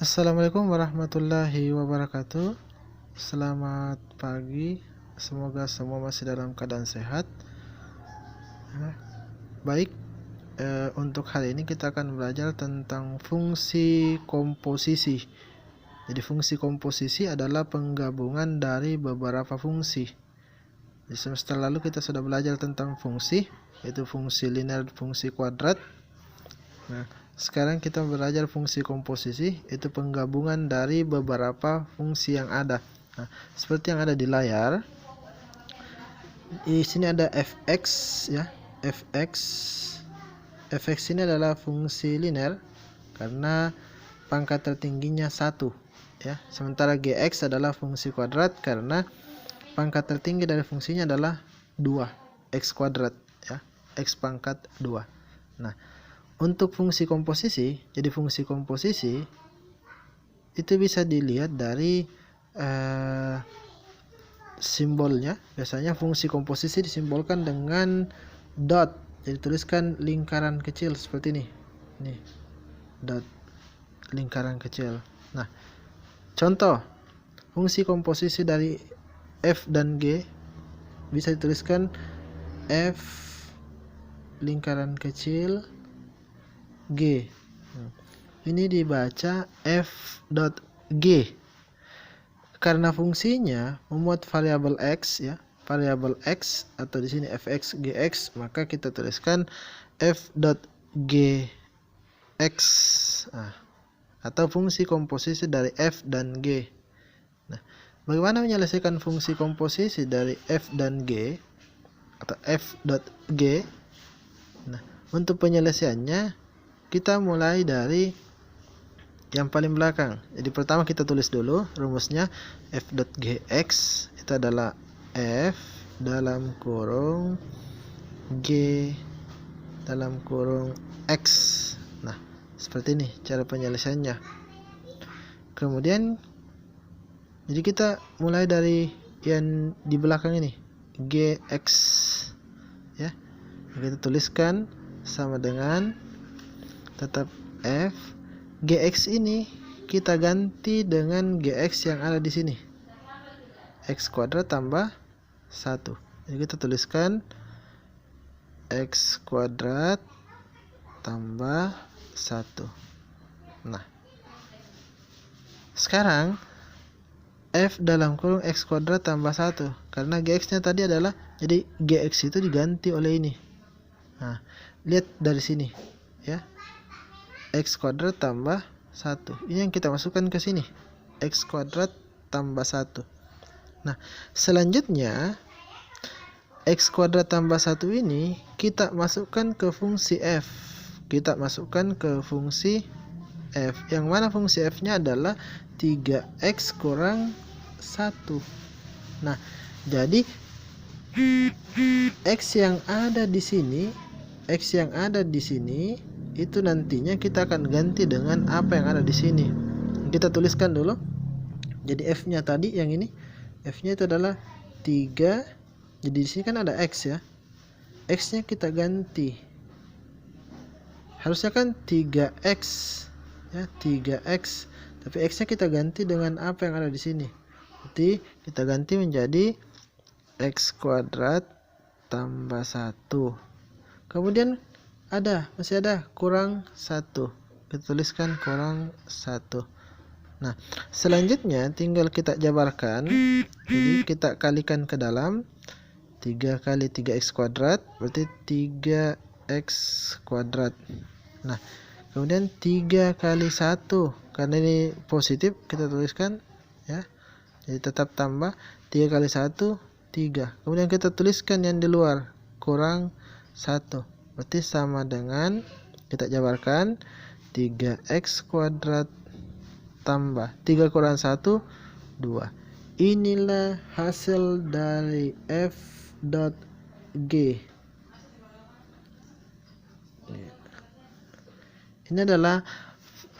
Assalamualaikum warahmatullahi wabarakatuh. Selamat pagi. Semoga semua masih dalam keadaan sehat. Baik, untuk hari ini kita akan belajar tentang fungsi komposisi. Jadi fungsi komposisi adalah penggabungan dari beberapa fungsi. Di semester lalu kita sudah belajar tentang fungsi, yaitu fungsi linear, fungsi kuadrat. Sekarang kita belajar fungsi komposisi, itu penggabungan dari beberapa fungsi yang ada. Seperti yang ada di layar. Di sini ada fx ya. Fx ini adalah fungsi linear karena pangkat tertingginya 1 ya. Sementara gx adalah fungsi kuadrat karena pangkat tertinggi dari fungsinya adalah 2, x kuadrat ya. X pangkat 2. Nah, untuk fungsi komposisi, jadi fungsi komposisi itu bisa dilihat dari simbolnya. Biasanya fungsi komposisi disimbolkan dengan dot. Jadi tuliskan lingkaran kecil seperti ini. Nih, dot, lingkaran kecil. Nah, contoh fungsi komposisi dari f dan g bisa dituliskan f lingkaran kecil G. Ini dibaca f dot G karena fungsinya memuat variabel x ya, variabel x atau di sini fx gx, maka kita tuliskan f dot gx atau fungsi komposisi dari f dan g. Nah, bagaimana menyelesaikan fungsi komposisi dari f dan g atau f dot g? Nah, untuk penyelesaiannya kita mulai dari yang paling belakang. Jadi pertama kita tulis dulu rumusnya. F dot gx itu adalah f dalam kurung g dalam kurung x. Nah, seperti ini cara penyelesaiannya. Kemudian jadi kita mulai dari yang di belakang ini, gx ya. Kita tuliskan sama dengan tetap f. Gx ini kita ganti dengan gx yang ada di sini, x kuadrat tambah 1. Jadi kita tuliskan x kuadrat tambah 1. Nah, sekarang f dalam kurung x kuadrat tambah 1 karena gx nya tadi adalah, jadi gx itu diganti oleh ini. Nah, lihat dari sini ya, x kuadrat tambah 1. Ini yang kita masukkan ke sini, x kuadrat tambah 1. Nah, selanjutnya x kuadrat tambah 1 ini kita masukkan ke fungsi f. Kita masukkan ke fungsi f, yang mana fungsi f nya adalah 3x kurang 1. Nah, jadi x yang ada di sini, itu nantinya kita akan ganti dengan apa yang ada di sini. Kita tuliskan dulu. Jadi f-nya tadi yang ini, f-nya itu adalah 3. Jadi di sini kan ada x ya. X-nya kita ganti. Harusnya kan 3x ya, 3x. Tapi x-nya kita ganti dengan apa yang ada di sini. Jadi kita ganti menjadi x kuadrat tambah 1. Kemudian masih ada kurang 1. Kita tuliskan kurang 1. Nah, selanjutnya tinggal kita jabarkan. Jadi kita kalikan ke dalam. 3 kali 3x kuadrat berarti 3x kuadrat. Nah, kemudian 3 kali 1, karena ini positif kita tuliskan ya. Jadi tetap tambah 3 kali 1 3. Kemudian kita tuliskan yang di luar kurang 1. Berarti sama dengan, kita jabarkan, 3x kuadrat tambah 3 kurang 1 2. Inilah hasil dari f dot g. Ini adalah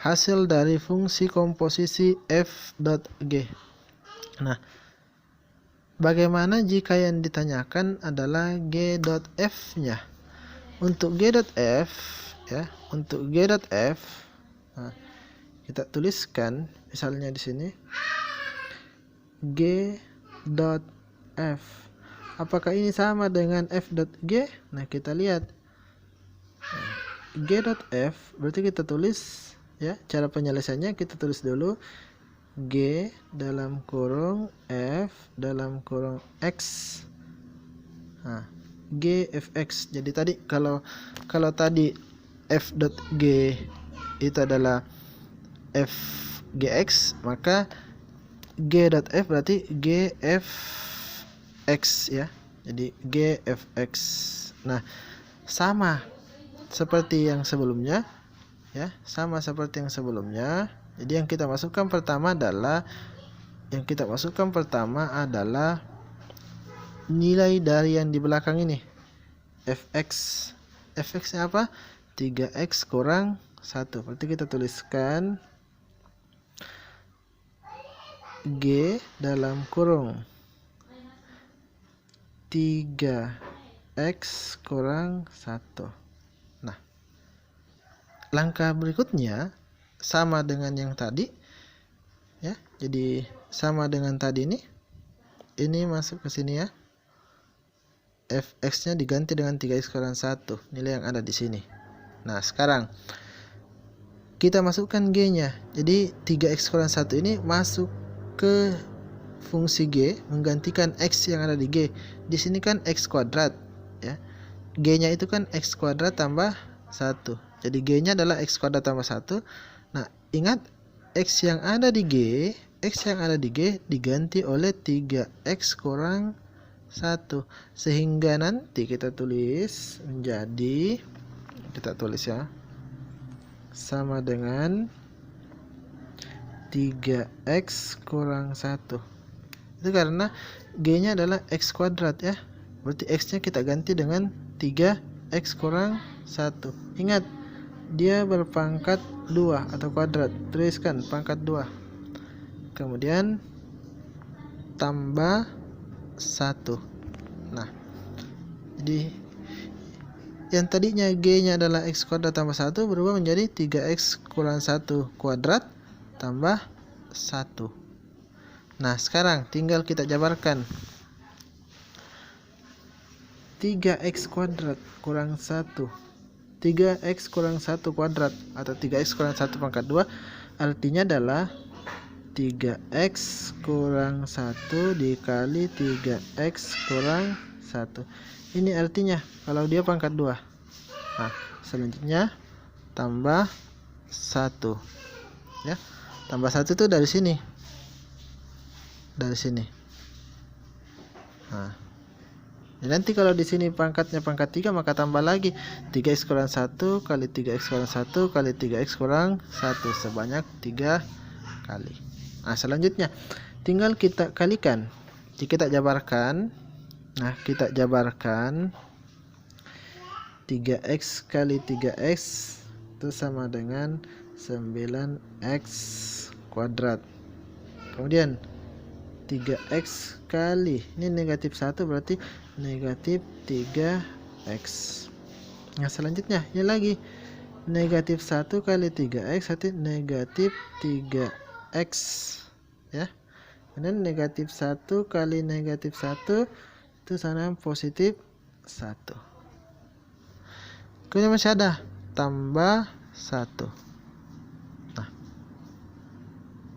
hasil dari fungsi komposisi f dot g. Nah, bagaimana jika yang ditanyakan adalah g dot f nya? Untuk g dot f ya, untuk g dot f, nah, kita tuliskan misalnya di sini G dot F. Apakah ini sama dengan F dot G? Nah, kita lihat. G dot F berarti kita tulis ya, cara penyelesaiannya kita tulis dulu G dalam kurung F dalam kurung X. Nah, G F X. Jadi tadi kalau tadi F dot G itu adalah F GX, maka G dot F berarti G F X ya. Jadi G F X. Nah, sama seperti yang sebelumnya ya, sama seperti yang sebelumnya. Jadi yang kita masukkan pertama adalah nilai dari yang di belakang ini, fx. Fx-nya apa? 3x kurang 1. Berarti kita tuliskan G dalam kurung 3x kurang 1. Nah, langkah berikutnya sama dengan yang tadi ya. Jadi sama dengan tadi ini masuk ke sini ya. Fx-nya diganti dengan 3x kurang 1, nilai yang ada di sini. Nah, sekarang kita masukkan G-nya. Jadi 3x kurang 1 ini masuk ke fungsi G menggantikan X yang ada di G. Di sini kan X kuadrat ya. G-nya itu kan X kuadrat tambah 1. Jadi G-nya adalah X kuadrat tambah 1. Nah, ingat X yang ada di G diganti oleh 3X kurang 1. Sehingga nanti kita tulis menjadi, kita tulis ya, sama dengan 3X kurang 1. Itu karena G-nya adalah X kuadrat ya. Berarti X-nya kita ganti dengan 3X kurang 1. Ingat, dia berpangkat 2 atau kuadrat. Tuliskan pangkat 2. Kemudian tambah 1. Nah, jadi yang tadinya G-nya adalah X kuadrat tambah 1 berubah menjadi 3X kurang 1 kuadrat tambah 1. Nah, sekarang tinggal kita jabarkan. 3x kuadrat kurang 1, 3x kurang 1 kuadrat atau 3x kurang 1 pangkat 2 artinya adalah 3x kurang 1 dikali 3x kurang 1. Ini artinya kalau dia pangkat 2. Nah, selanjutnya tambah 1 ya. Tambah 1 itu dari sini. Nah, nanti kalau di sini pangkatnya pangkat 3, maka tambah lagi 3x kurang 1 kali 3x kurang 1 kali 3x kurang 1 sebanyak 3 kali. Nah, selanjutnya tinggal kita kalikan. Jika kita jabarkan, nah kita jabarkan 3x kali 3x itu sama dengan 9x kuadrat. Kemudian 3x kali, ini negatif 1 berarti negatif 3x. Nah, selanjutnya ini lagi negatif 1 kali 3x berarti negatif 3x ya. Kemudian negatif 1 kali negatif 1 itu sama dengan positif 1. Kemudian masih ada tambah 1. Nah,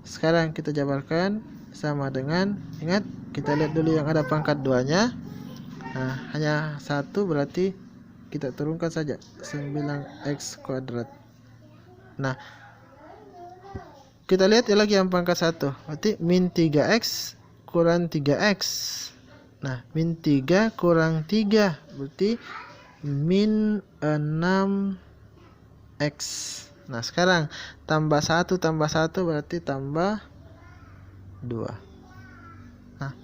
sekarang kita jabarkan sama dengan, ingat kita lihat dulu yang ada pangkat 2-nya. Nah, hanya 1 berarti kita turunkan saja 9x kuadrat. Nah, kita lihat lagi yang pangkat 1 berarti min 3x kurang 3x. Nah, min 3 kurang 3 berarti min 6x. Nah, sekarang tambah 1 berarti tambah 2. Nah,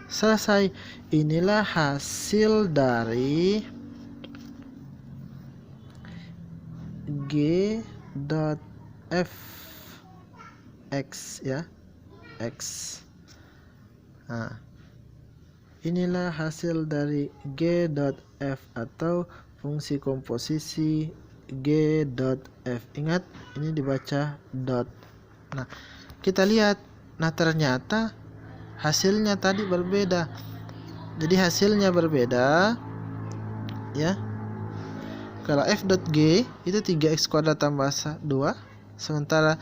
selesai. Inilah hasil dari G dot F X ya, X. Nah, inilah hasil dari G dot F atau fungsi komposisi G dot F. Ingat, ini dibaca dot. Nah, kita lihat. Nah, ternyata hasilnya tadi berbeda. Jadi hasilnya berbeda ya. Kalau f.g itu 3x kuadrat tambah 2, sementara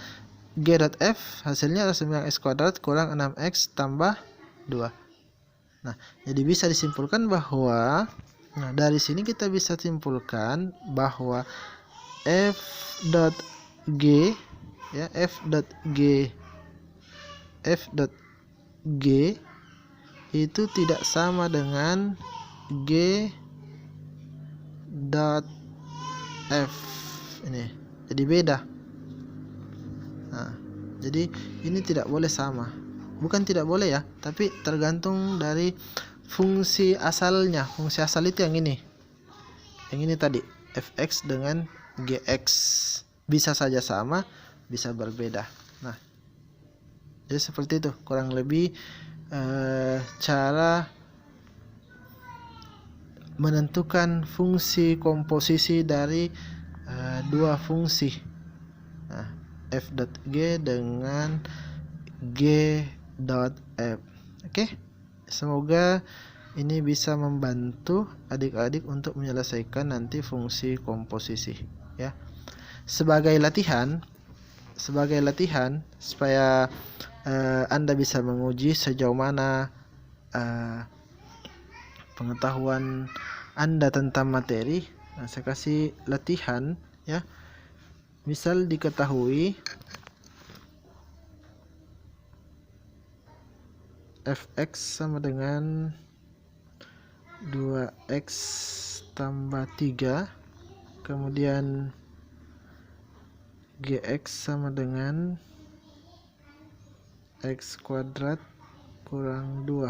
g.f hasilnya adalah 9x kuadrat kurang 6x tambah 2. Nah, jadi bisa disimpulkan bahwa dari sini kita bisa simpulkan bahwa f.g ya, f.g itu tidak sama dengan g.f ini. Jadi beda. Nah, jadi ini tidak boleh sama. Bukan tidak boleh ya, tapi tergantung dari fungsi asalnya. Fungsi asal itu yang ini. Yang ini tadi, fx dengan gx. Bisa saja sama, bisa berbeda. Nah, jadi seperti itu kurang lebih cara menentukan fungsi komposisi dari dua fungsi. Nah, f.g dengan g.f. Oke, semoga ini bisa membantu adik-adik untuk menyelesaikan nanti fungsi komposisi ya. Sebagai latihan supaya Anda bisa menguji sejauh mana pengetahuan Anda tentang materi. Nah, saya kasih latihan ya. Misal diketahui fx sama dengan 2x tambah 3, kemudian gx sama dengan x kuadrat kurang 2.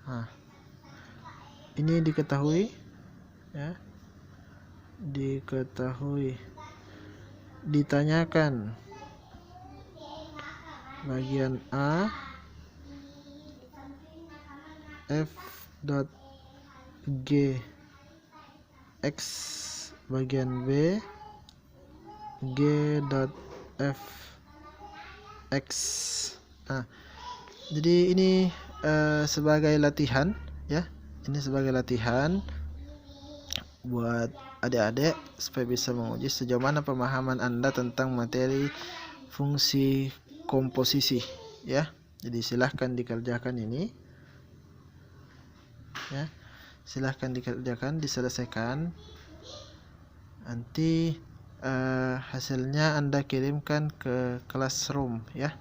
Nah, ini diketahui ya. Ditanyakan bagian A f.g x, bagian B g.f x. Nah, jadi ini sebagai latihan ya. Ini sebagai latihan buat adik-adik supaya bisa menguji sejauh mana pemahaman Anda tentang materi fungsi komposisi ya. Jadi silahkan dikerjakan ini ya. Silahkan dikerjakan, diselesaikan. Nanti hasilnya Anda kirimkan ke classroom ya.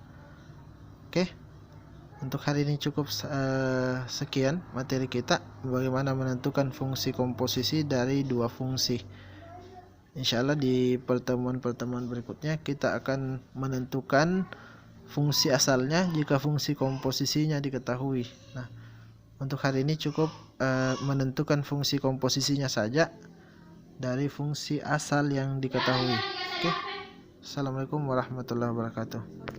Oke. Untuk hari ini cukup sekian materi kita, bagaimana menentukan fungsi komposisi dari dua fungsi. Insya Allah di pertemuan-pertemuan berikutnya kita akan menentukan fungsi asalnya jika fungsi komposisinya diketahui. Nah, untuk hari ini cukup menentukan fungsi komposisinya saja dari fungsi asal yang diketahui. Oke. Assalamualaikum warahmatullahi wabarakatuh.